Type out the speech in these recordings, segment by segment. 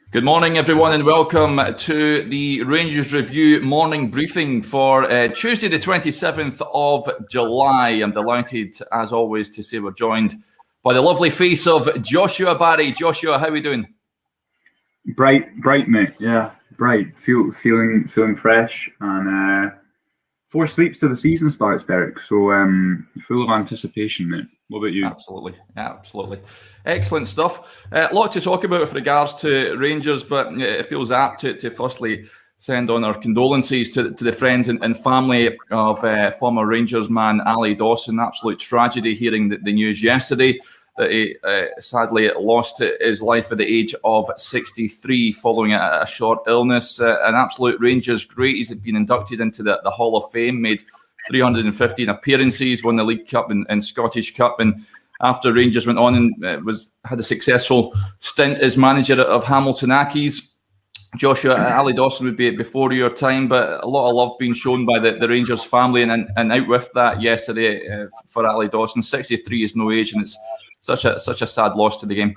Good morning, everyone, and welcome to the Rangers Review morning briefing for Tuesday, the 27th of July. I'm delighted, as always, to say we're joined by the lovely face of Joshua Barry. Joshua, how are we doing? Bright, mate. Yeah, bright. Feeling fresh, and 4 sleeps till the season starts, Derek. So full of anticipation, mate. What about you? Absolutely. Excellent stuff. A lot to talk about with regards to Rangers, but it feels apt to firstly send on our condolences to the friends and family of former Rangers man Ali Dawson. Absolute tragedy hearing the news yesterday that he sadly lost his life at the age of 63 following a short illness. An absolute Rangers great. He's been inducted into the Hall of Fame, made 315 appearances, won the League Cup and Scottish Cup, and after Rangers went on and had a successful stint as manager of Hamilton Accies. Joshua, Ali Dawson would be before your time, but a lot of love being shown by the Rangers family, and out with that yesterday for Ali Dawson. 63 is no age, and it's such a sad loss to the game.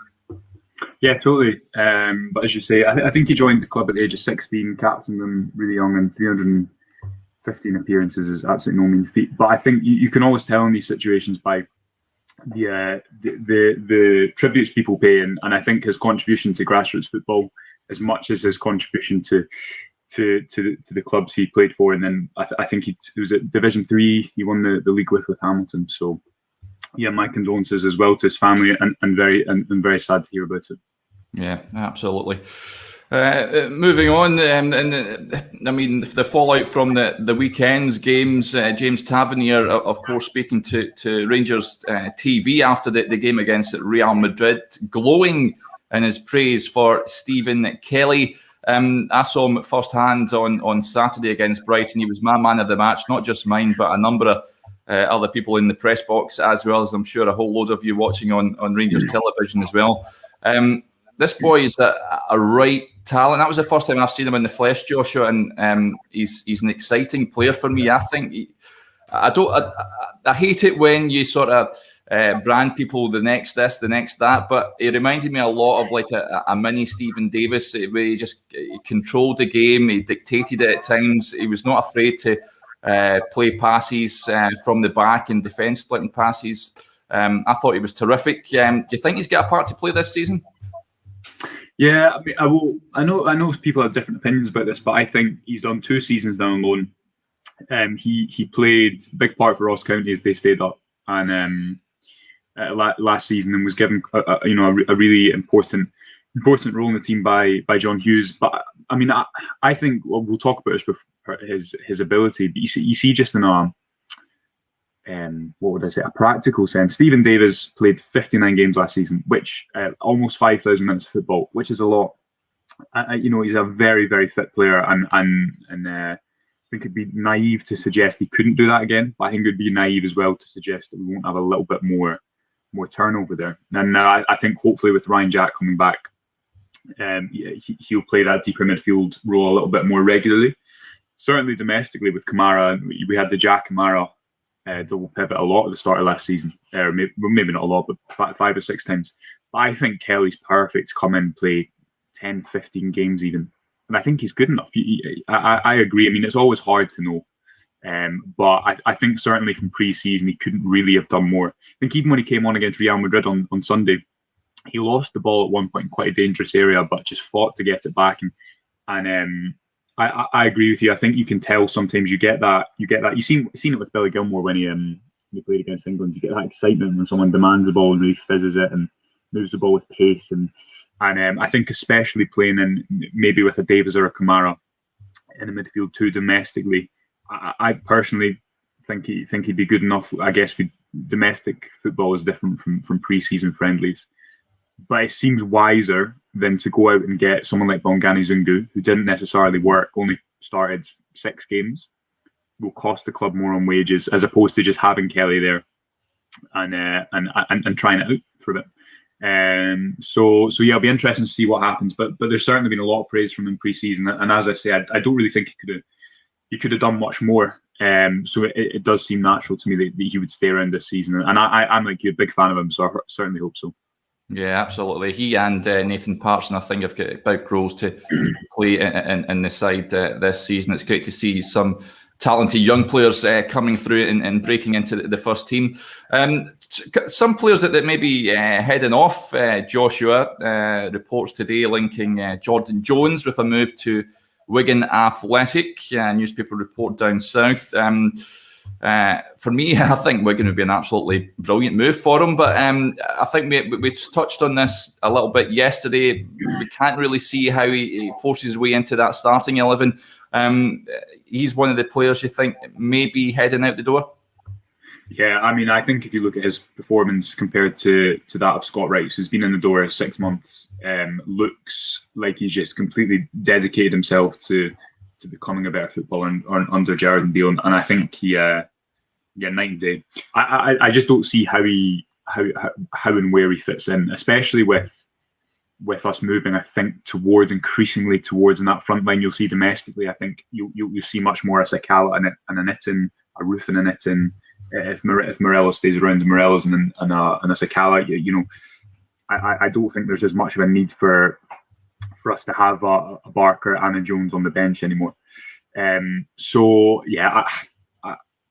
Yeah, totally. But as you say, I think he joined the club at the age of 16, captained them really young, and 315 appearances is absolutely no mean feat. But I think you can always tell in these situations by the tributes people pay, and I think his contribution to grassroots football, as much as his contribution to the clubs he played for, and then I think it was at Division 3 he won the league with Hamilton. So yeah, my condolences as well to his family, and very sad to hear about it. Yeah, absolutely. Moving on, I mean, the fallout from the weekend's games. James Tavernier, of course, speaking to Rangers TV after the game against Real Madrid, glowing in his praise for Stephen Kelly. I saw him firsthand on Saturday against Brighton. He was my man of the match, not just mine, but a number of other people in the press box, as well as I'm sure a whole load of you watching on Rangers television as well. This boy is a right talent. That was the first time I've seen him in the flesh, Joshua, and he's an exciting player for me. I think I hate it when you sort of brand people the next this, the next that, but he reminded me a lot of like a mini Stephen Davis, where he controlled the game, he dictated it at times. He was not afraid to play passes from the back and defence splitting passes. I thought he was terrific. Do you think he's got a part to play this season? Yeah, I mean, I know people have different opinions about this, but I think he's done 2 seasons now on loan. He played a big part for Ross County as they stayed up, and last season, and was given a really important role in the team by John Hughes. But I mean, I think we'll talk about this with his ability, but you see just in a a practical sense. Stephen Davis played 59 games last season, which almost 5,000 minutes of football, which is a lot. He's a very, very fit player, and I think it'd be naive to suggest he couldn't do that again. But I think it'd be naive as well to suggest that we won't have a little bit more turnover there. And I think hopefully with Ryan Jack coming back, he'll play that deeper midfield role a little bit more regularly. Certainly domestically with Kamara, we had the Jack Kamara double pivot a lot at the start of last season, maybe not a lot, but 5 or 6 times. But I think Kelly's perfect to come in and play 10, 15 games even, and I think he's good enough. I agree. I mean, it's always hard to know, but I think certainly from pre-season he couldn't really have done more. I think even when he came on against Real Madrid on Sunday, he lost the ball at one point in quite a dangerous area, but just fought to get it back. And I agree with you. I think you can tell sometimes you get that. You've seen it with Billy Gilmore when he played against England. You get that excitement when someone demands the ball and really fizzes it and moves the ball with pace. And I think especially playing in maybe with a Davis or a Kamara in the midfield too domestically, I personally think he'd be good enough. I guess domestic football is different from pre-season friendlies. But it seems wiser than to go out and get someone like Bongani Zungu, who didn't necessarily work, only started 6 games, will cost the club more on wages, as opposed to just having Kelly there and trying it out for a bit. So yeah, it'll be interesting to see what happens. But there's certainly been a lot of praise from him pre-season, and as I say, I don't really think he could have done much more. So it does seem natural to me that he would stay around this season, and I'm like you, a big fan of him, so I certainly hope so. Yeah, absolutely. He and Nathan Parson, I think, have got big roles to play in the side this season. It's great to see some talented young players coming through and breaking into the first team. Some players that may be heading off. Joshua reports today linking Jordan Jones with a move to Wigan Athletic. Newspaper report down south. For me, I think Wigan would be an absolutely brilliant move for him. But I think we touched on this a little bit yesterday. We can't really see how he forces his way into that starting 11. He's one of the players you think may be heading out the door. Yeah, I mean, I think if you look at his performance compared to that of Scott Rice, who's been in the door 6 months, looks like he's just completely dedicated himself to becoming a better footballer under Gerrard Beale, and I think he, night and day. I just don't see how and where he fits in, especially with us moving, I think, increasingly towards in that front line. You'll see domestically, I think you'll see much more a Sakala and a Nitton, a Roof and a Nitton. If Morelos stays around, Morelos and a Sakala, I don't think there's as much of a need for us to have a Barker and a Jones on the bench anymore. So yeah,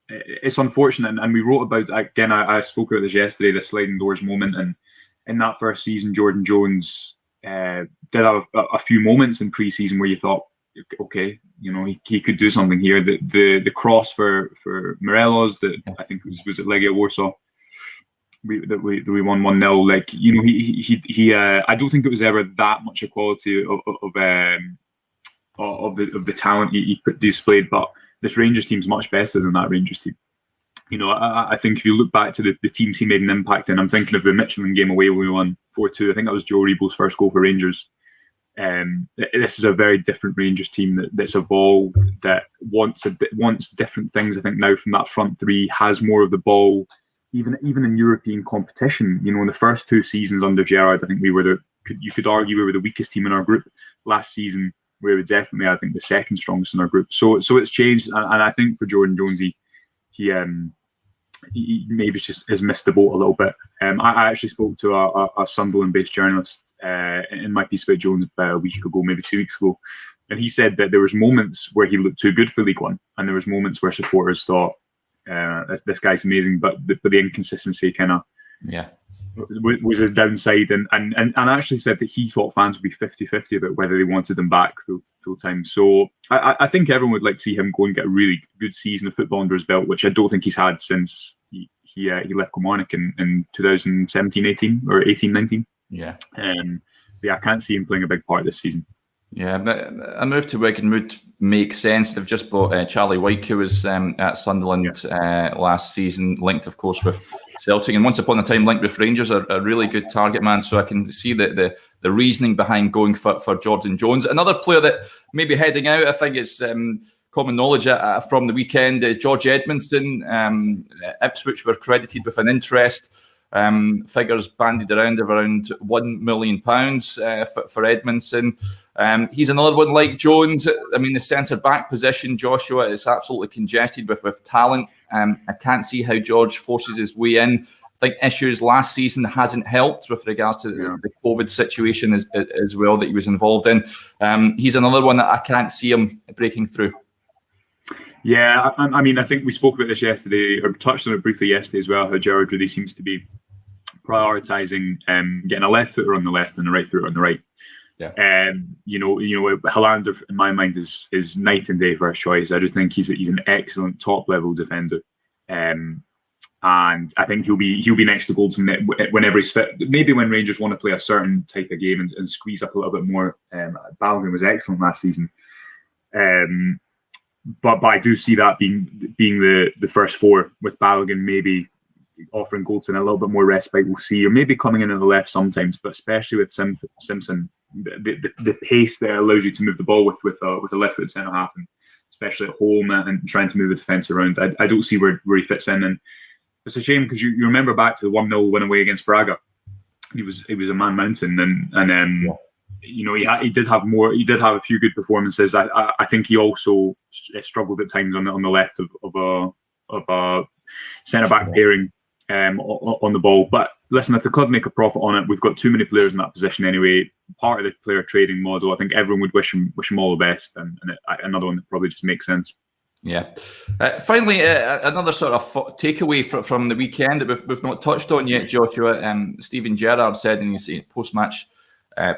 it's unfortunate, and we wrote about, again, I spoke about this yesterday, the sliding doors moment, and in that first season, Jordan Jones did have a few moments in pre-season where you thought, okay, he could do something here. The cross for Morelos, that I think was at Legia Warsaw. We won 1-0. Like, he I don't think it was ever that much equality of the talent he displayed, but this Rangers team's much better than that Rangers team. I think if you look back to the teams he made an impact in, I'm thinking of the Michelin game away when we won 4-2. I think that was Joe Rebo's first goal for Rangers. This is a very different Rangers team that's evolved, that wants different things. I think now from that front three, has more of the ball. Even in European competition, in the first 2 seasons under Gerrard, I think you could argue we were the weakest team in our group. Last season, we were definitely, I think, the second strongest in our group. So it's changed, and I think for Jordan Jones, he maybe just has missed the boat a little bit. I actually spoke to a Sunderland-based journalist in my piece about Jones about a week ago, maybe 2 weeks ago, and he said that there was moments where he looked too good for League One, and there was moments where supporters thought, this guy's amazing, but the inconsistency kind of was his downside, and actually said that he thought fans would be 50-50 about whether they wanted him back full time. So I think everyone would like to see him go and get a really good season of football under his belt, which I don't think he's had since he left Kilmarnock in 2017-18 or 18-19. Yeah. I can't see him playing a big part this season. Yeah, but a move to Wigan would make sense. They've just bought Charlie Wyke, who was at Sunderland last season, linked, of course, with Celtic, and once upon a time linked with Rangers, a really good target man. So I can see the reasoning behind going for Jordan Jones. Another player that may be heading out, I think it's common knowledge from the weekend, George Edmundson. Ipswich were credited with an interest. Figures bandied around of around £1 million for Edmundson. He's another one like Jones. I mean, the centre-back position, Joshua, is absolutely congested with talent. I can't see how George forces his way in. I think issues last season hasn't helped with regards to the COVID situation as well that he was involved in. He's another one that I can't see him breaking through. Yeah, I mean, I think we spoke about this yesterday, or touched on it briefly yesterday as well, how Gerrard really seems to be prioritising getting a left footer on the left and a right footer on the right. Yeah. Helander, in my mind, is night and day first choice. I just think he's an excellent top level defender, and I think he'll be next to Goldson whenever he's fit. Maybe when Rangers want to play a certain type of game and squeeze up a little bit more. Balogun was excellent last season. But I do see that being the first four, with Balogun maybe offering Goldson a little bit more respite. We'll see, or maybe coming in on the left sometimes, but especially with Simpson, the pace that allows you to move the ball with a left-footed centre half, and especially at home and trying to move the defence around. I don't see where he fits in, and it's a shame because you remember back to the 1-0 win away against Braga. He was a man mountain, and he did have a few good performances. I think he also struggled at times on the left of a centre back pairing on the ball. But listen, if the club make a profit on it, we've got too many players in that position anyway. Part of the player trading model, I think everyone would wish him all the best, and another one that probably just makes sense. Yeah. Finally, another sort of takeaway from the weekend that we've not touched on yet, Joshua. Steven Gerrard said in his post-match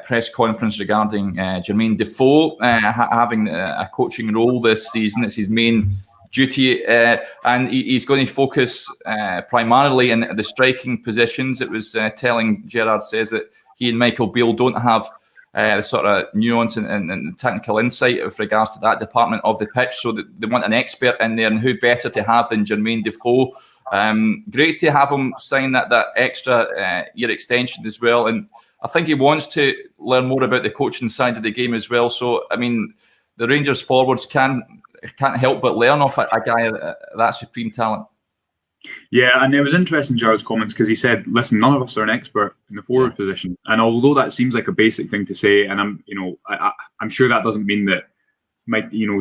press conference regarding Jermain Defoe having a coaching role this season. It's his main duty, and he's going to focus primarily in the striking positions. It was telling, Gerrard says that he and Michael Beale don't have the sort of nuance and technical insight with regards to that department of the pitch, so that they want an expert in there, and who better to have than Jermain Defoe. Great to have him sign that extra year extension as well, and I think he wants to learn more about the coaching side of the game as well. So, I mean, the Rangers forwards can't help but learn off a guy that supreme talent. Yeah, and it was interesting, Gerard's comments, because he said, listen, none of us are an expert in the forward position. And although that seems like a basic thing to say, and I'm sure that doesn't mean that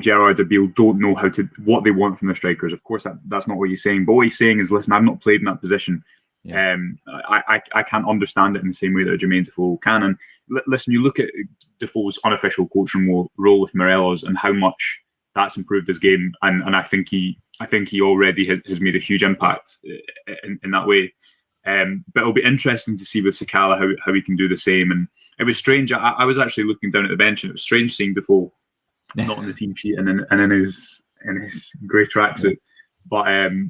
Gerrard or Beale don't know what they want from the strikers. Of course, that's not what he's saying. But what he's saying is, listen, I've not played in that position. Yeah. I can't understand it in the same way that Jermain Defoe can. And listen, you look at Defoe's unofficial coaching role with Morelos and how much that's improved his game, and I think he already has made a huge impact in that way. But it'll be interesting to see with Sakala how he can do the same. And it was strange. I was actually looking down at the bench, and it was strange seeing Defoe not on the team sheet and in his grey tracksuit. But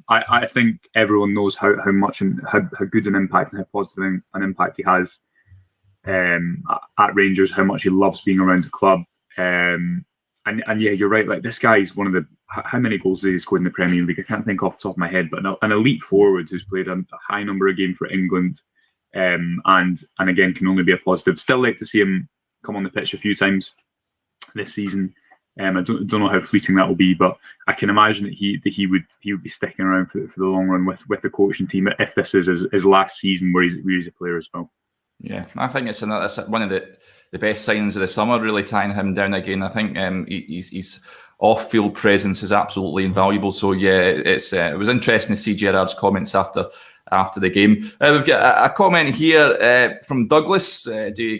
I think everyone knows how much and how good an impact and how positive an impact he has at Rangers. How much he loves being around the club. And yeah, you're right. Like, this guy's one of the, how many goals did he score in the Premier League? I can't think off the top of my head, but an elite forward who's played a high number of games for England, and again can only be a positive. Still like to see him come on the pitch a few times this season. I don't know how fleeting that will be, but I can imagine that he would be sticking around for the long run with the coaching team if this is his last season where he's a player as well. Yeah, I think it's one of the best signs of the summer, really tying him down again. I think his off-field presence is absolutely invaluable. So yeah, it was interesting to see Gerrard's comments after the game. We've got a comment here from Douglas. Do you